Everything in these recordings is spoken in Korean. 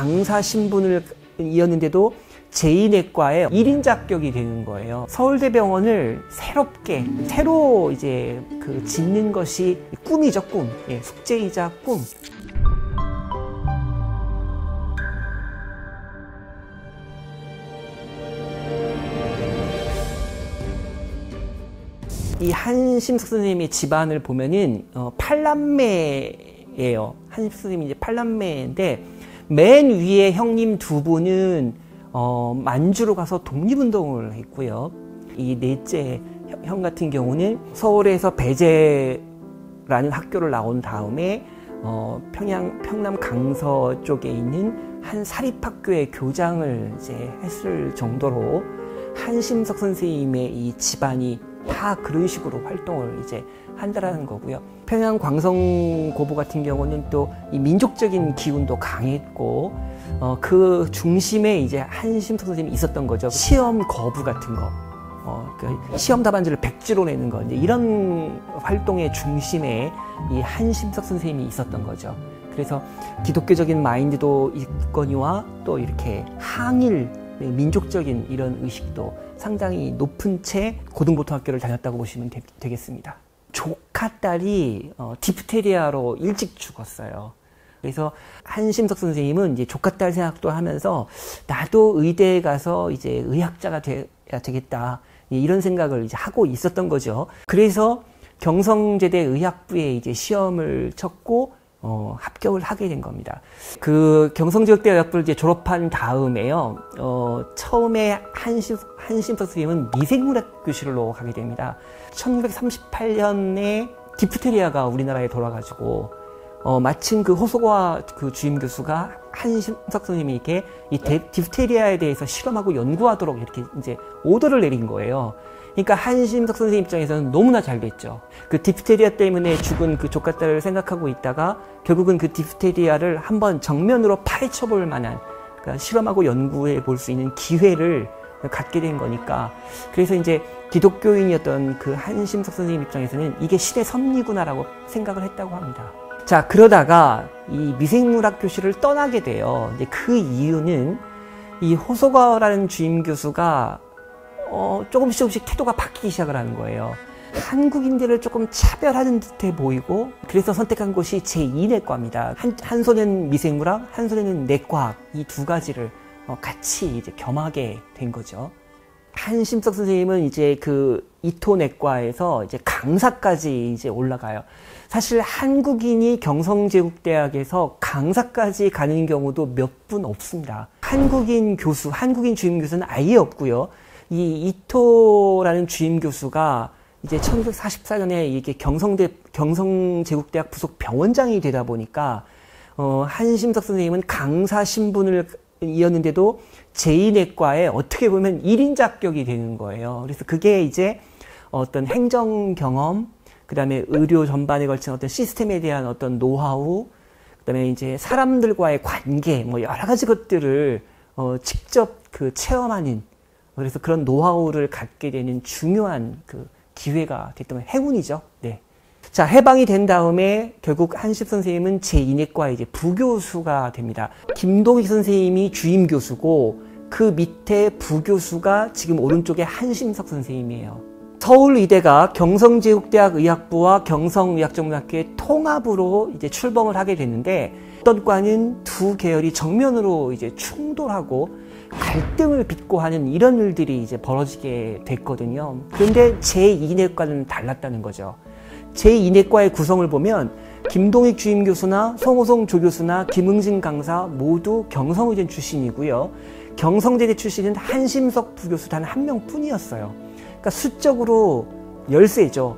강사 신분을 이었는데도 제2내과에 1인자 합격이 되는 거예요. 서울대병원을 새로 이제 짓는 것이 꿈이죠, 꿈. 예, 숙제이자 꿈. 이 한심석 선생님의 집안을 보면은 8남매예요. 한심석 선생님이 이제 8남매인데 맨 위에 형님 두 분은 만주로 가서 독립운동을 했고요. 이 넷째 형 같은 경우는 서울에서 배재라는 학교를 나온 다음에 평남 강서 쪽에 있는 한 사립학교의 교장을 이제 했을 정도로 한심석 선생님의 이 집안이 다 그런 식으로 활동을 이제 한다라는 거고요. 평양 광성고보 같은 경우는 또 이 민족적인 기운도 강했고 그 중심에 이제 한심석 선생님이 있었던 거죠. 시험 거부 같은 거, 그 시험 답안지를 백지로 내는 거, 이제 이런 활동의 중심에 이 한심석 선생님이 있었던 거죠. 그래서 기독교적인 마인드도 있거니와 또 이렇게 항일 민족적인 이런 의식도 상당히 높은 채 고등보통학교를 다녔다고 보시면 되겠습니다. 조카 딸이 디프테리아로 일찍 죽었어요. 그래서 한심석 선생님은 이제 조카 딸 생각도 하면서 나도 의대에 가서 이제 의학자가 돼야 되겠다, 이런 생각을 이제 하고 있었던 거죠. 그래서 경성제대 의학부에 이제 시험을 쳤고 합격을 하게 된 겁니다. 그 경성제국대 의학부를 이제 졸업한 다음에요, 처음에 한심석 선생님은 미생물학 교실로 가게 됩니다. 1938년에 디프테리아가 우리나라에 돌아가지고 마침 그 호소과 그 주임 교수가 한심석 선생님에게 이 디프테리아에 대해서 실험하고 연구하도록 이렇게 이제 오더를 내린 거예요. 그러니까 한심석 선생님 입장에서는 너무나 잘 됐죠. 그 디프테리아 때문에 죽은 그 조카딸을 생각하고 있다가 결국은 그 디프테리아를 한번 정면으로 파헤쳐 볼 만한, 그러니까 실험하고 연구해 볼 수 있는 기회를 갖게 된 거니까, 그래서 이제 기독교인이었던 그 한심석 선생님 입장에서는 이게 신의 섭리구나라고 생각을 했다고 합니다. 자, 그러다가 이 미생물학 교실을 떠나게 돼요. 이제 그 이유는 이 호소가라는 주임 교수가 조금씩 태도가 바뀌기 시작을 하는 거예요. 한국인들을 조금 차별하는 듯해 보이고, 그래서 선택한 곳이 제2내과입니다. 한 손에는 미생물학, 한 손에는 내과학, 이 두 가지를 같이 이제 겸하게 된 거죠. 한심석 선생님은 이제 그 이토내과에서 이제 강사까지 이제 올라가요. 사실 한국인이 경성제국대학에서 강사까지 가는 경우도 몇 분 없습니다. 한국인 주임 교수는 아예 없고요. 이 이토라는 주임 교수가 이제 1944년에 이게 경성제국대학 부속 병원장이 되다 보니까 한심석 선생님은 강사 신분을 이었는데도 제2내과에 어떻게 보면 1인자 합격이 되는 거예요. 그래서 그게 이제 어떤 행정 경험, 그 다음에 의료 전반에 걸친 어떤 시스템에 대한 어떤 노하우, 그 다음에 이제 사람들과의 관계, 뭐 여러 가지 것들을 직접 그 체험하는, 그래서 그런 노하우를 갖게 되는 중요한 그 기회가 됐던 행운이죠. 네. 자, 해방이 된 다음에 결국 한심석 선생님은 제2내과 이제 부교수가 됩니다. 김동익 선생님이 주임 교수고 그 밑에 부교수가 지금 오른쪽에 한심석 선생님이에요. 서울의대가 경성제국대학 의학부와 경성의학전문학교의 통합으로 이제 출범을 하게 됐는데, 어떤 과는 두 계열이 정면으로 이제 충돌하고 갈등을 빚고 하는 이런 일들이 이제 벌어지게 됐거든요. 그런데 제2내과는 달랐다는 거죠. 제2내과의 구성을 보면 김동익 주임 교수나 송호성 조교수나 김응진 강사 모두 경성의대 출신이고요. 경성제대 출신은 한심석 부교수 단 한 명뿐이었어요. 그러니까 수적으로 열세죠.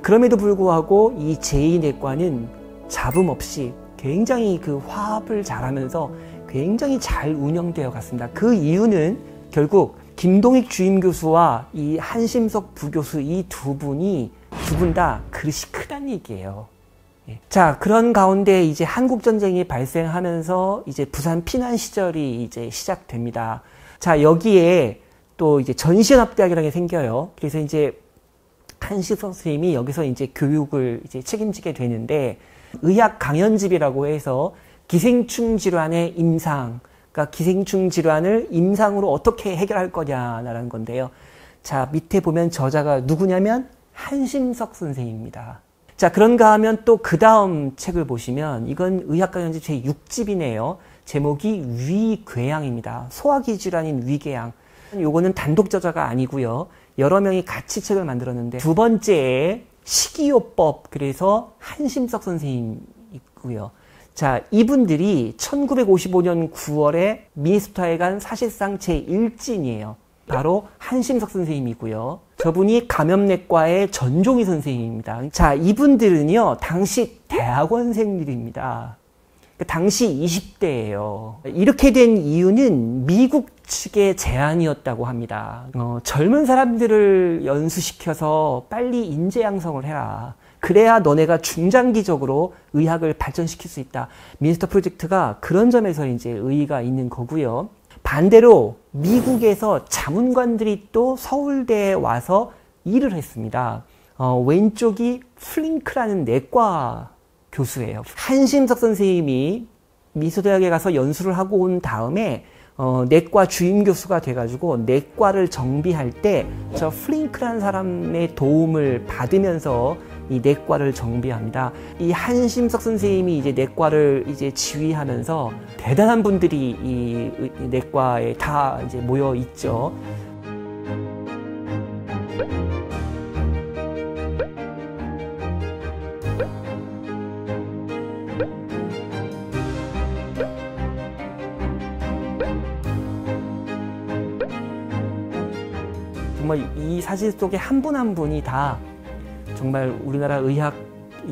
그럼에도 불구하고 이 제2내과는 잡음 없이 굉장히 그 화합을 잘하면서 굉장히 잘 운영되어 갔습니다. 그 이유는 결국 김동익 주임 교수와 이 한심석 부교수 이 두 분 다 그릇이 크다는 얘기예요. 자, 그런 가운데 이제 한국전쟁이 발생하면서 이제 부산 피난 시절이 이제 시작됩니다. 자, 여기에 또 이제 전시연합대학이라는 게 생겨요. 그래서 이제 한심석 선생님이 여기서 이제 교육을 이제 책임지게 되는데, 의학 강연집이라고 해서 기생충 질환의 임상, 그러니까 기생충 질환을 임상으로 어떻게 해결할 거냐라는 건데요. 자, 밑에 보면 저자가 누구냐면 한심석 선생입니다. 자, 그런가 하면 또 그 다음 책을 보시면 이건 의학과 연집 제6집이네요. 제목이 위궤양입니다. 소화기 질환인 위궤양. 요거는 단독 저자가 아니고요. 여러 명이 같이 책을 만들었는데 두 번째에 식이요법, 그래서 한심석 선생님 있고요. 자, 이분들이 1955년 9월에 미네소타에 간 사실상 제1진이에요. 바로 한심석 선생님이고요. 저분이 감염내과의 전종희 선생님입니다. 자, 이분들은요, 당시 대학원생들입니다. 당시 20대예요. 이렇게 된 이유는 미국 측의 제안이었다고 합니다. 젊은 사람들을 연수시켜서 빨리 인재 양성을 해라. 그래야 너네가 중장기적으로 의학을 발전시킬 수 있다. 미네소타 프로젝트가 그런 점에서 이제 의의가 있는 거고요. 반대로 미국에서 자문관들이 또 서울대에 와서 일을 했습니다. 왼쪽이 플링크라는 내과 교수예요. 한심석 선생님이 미소대학에 가서 연수를 하고 온 다음에 내과 주임 교수가 돼가지고 내과를 정비할 때 저 플링크라는 사람의 도움을 받으면서 이 내과를 정비합니다. 이 한심석 선생님이 이제 내과를 이제 지휘하면서 대단한 분들이 이 내과에 다 이제 모여 있죠. 정말 이 사실 속에 한 분 한 분이 다 정말 우리나라 의학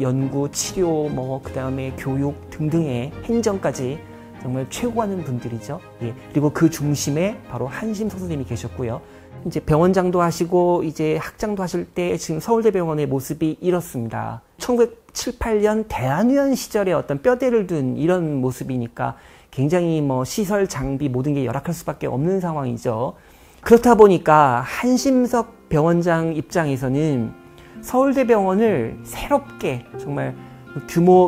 연구, 치료, 그 다음에 교육 등등의 행정까지 정말 최고하는 분들이죠. 예. 그리고 그 중심에 바로 한심석 선생님이 계셨고요. 이제 병원장도 하시고 이제 학장도 하실 때 지금 서울대병원의 모습이 이렇습니다. 1978년 대한의원 시절에 어떤 뼈대를 둔 이런 모습이니까 굉장히 시설, 장비 모든 게 열악할 수밖에 없는 상황이죠. 그렇다 보니까 한심석 병원장 입장에서는 서울대병원을 새롭게 정말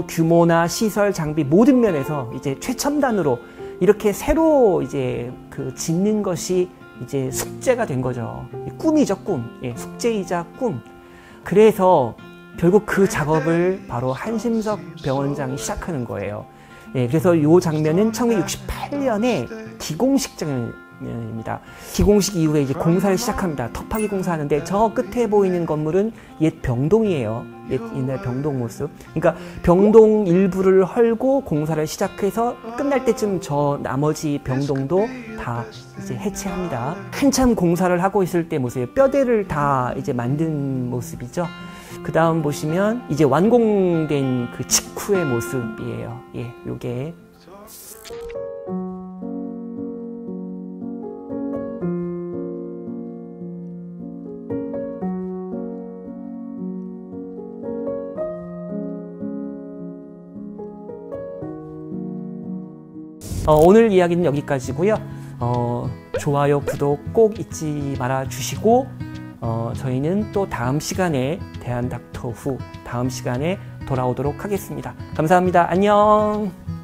규모나 시설, 장비 모든 면에서 이제 최첨단으로 이렇게 새로 이제 짓는 것이 이제 숙제가 된 거죠. 꿈이죠, 꿈. 예, 숙제이자 꿈. 그래서 결국 그 작업을 바로 한심석 병원장이 시작하는 거예요. 예, 그래서 이 장면은 1968년에 기공식 장면입니다. 기공식 이후에 이제 공사를 시작합니다. 터파기 공사하는데 저 끝에 보이는 건물은 옛 병동이에요. 옛날 병동 모습. 그러니까 병동 일부를 헐고 공사를 시작해서 끝날 때쯤 저 나머지 병동도 다 이제 해체합니다. 한참 공사를 하고 있을 때 모습이에요. 뼈대를 다 이제 만든 모습이죠. 그 다음 보시면 이제 완공된 그 직후의 모습이에요. 예, 요게. 오늘 이야기는 여기까지고요. 좋아요, 구독 꼭 잊지 말아 주시고 저희는 또 다음 시간에 대한 닥터 후 다음 시간에 돌아오도록 하겠습니다. 감사합니다. 안녕.